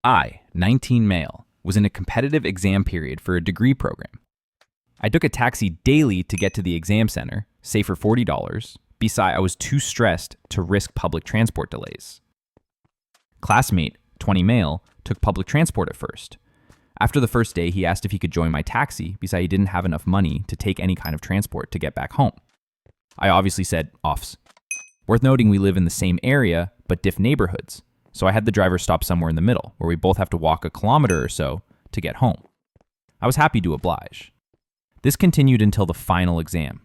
I, 19 male, was in a competitive exam period for a degree program. I took a taxi daily to get to the exam center, say for $40. Besides, I was too stressed to risk public transport delays. Classmate, 20 male, took public transport at first. After the first day, he asked if he could join my taxi because he didn't have enough money to take any kind of transport to get back home. I obviously said, offs. Worth noting, we live in the same area, but diff neighborhoods, so I had the driver stop somewhere in the middle, where we both have to walk a kilometer or so to get home. I was happy to oblige. This continued until the final exam.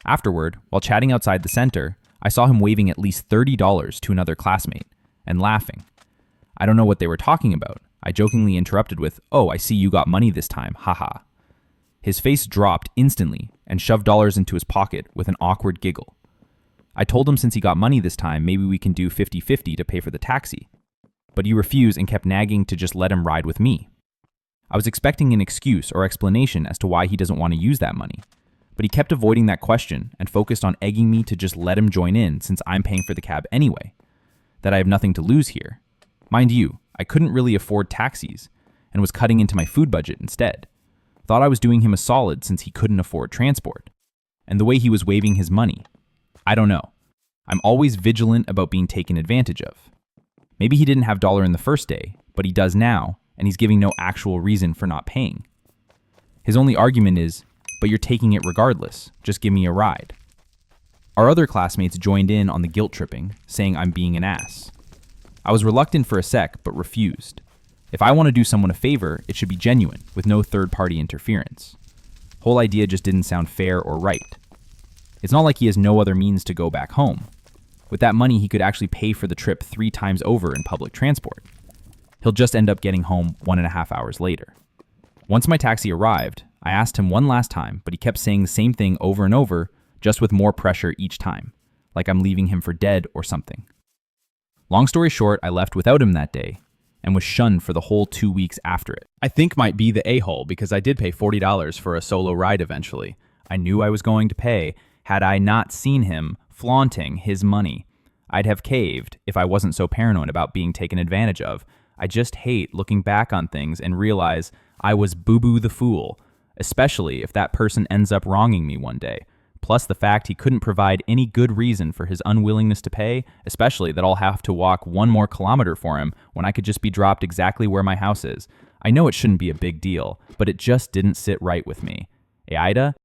Afterward, while chatting outside the center, I saw him waving at least $30 to another classmate and laughing. I don't know what they were talking about. I jokingly interrupted with, "Oh, I see you got money this time, haha." His face dropped instantly and shoved dollars into his pocket with an awkward giggle. I told him since he got money this time, maybe we can do 50-50 to pay for the taxi. But he refused and kept nagging to just let him ride with me. I was expecting an excuse or explanation as to why he doesn't want to use that money, but he kept avoiding that question and focused on egging me to just let him join in since I'm paying for the cab anyway, that I have nothing to lose here. Mind you, I couldn't really afford taxis and was cutting into my food budget instead. Thought I was doing him a solid since he couldn't afford transport. And the way he was waving his money, I don't know. I'm always vigilant about being taken advantage of. Maybe he didn't have dollar in the first day, but he does now, and he's giving no actual reason for not paying. His only argument is, "But you're taking it regardless, just give me a ride." Our other classmates joined in on the guilt tripping, saying I'm being an ass. I was reluctant for a sec, but refused. If I want to do someone a favor, it should be genuine, with no third-party interference. Whole idea just didn't sound fair or right. It's not like he has no other means to go back home. With that money, he could actually pay for the trip 3 times over in public transport. He'll just end up getting home 1.5 hours later. Once my taxi arrived, I asked him one last time, but he kept saying the same thing over and over, just with more pressure each time, like I'm leaving him for dead or something. Long story short, I left without him that day and was shunned for the whole 2 weeks after it. I think might be the a-hole because I did pay $40 for a solo ride eventually. I knew I was going to pay. Had I not seen him flaunting his money, I'd have caved if I wasn't so paranoid about being taken advantage of. I just hate looking back on things and realize I was boo-boo the fool, especially if that person ends up wronging me one day. Plus the fact he couldn't provide any good reason for his unwillingness to pay, especially that I'll have to walk 1 more kilometer for him when I could just be dropped exactly where my house is. I know it shouldn't be a big deal, but it just didn't sit right with me. Aida,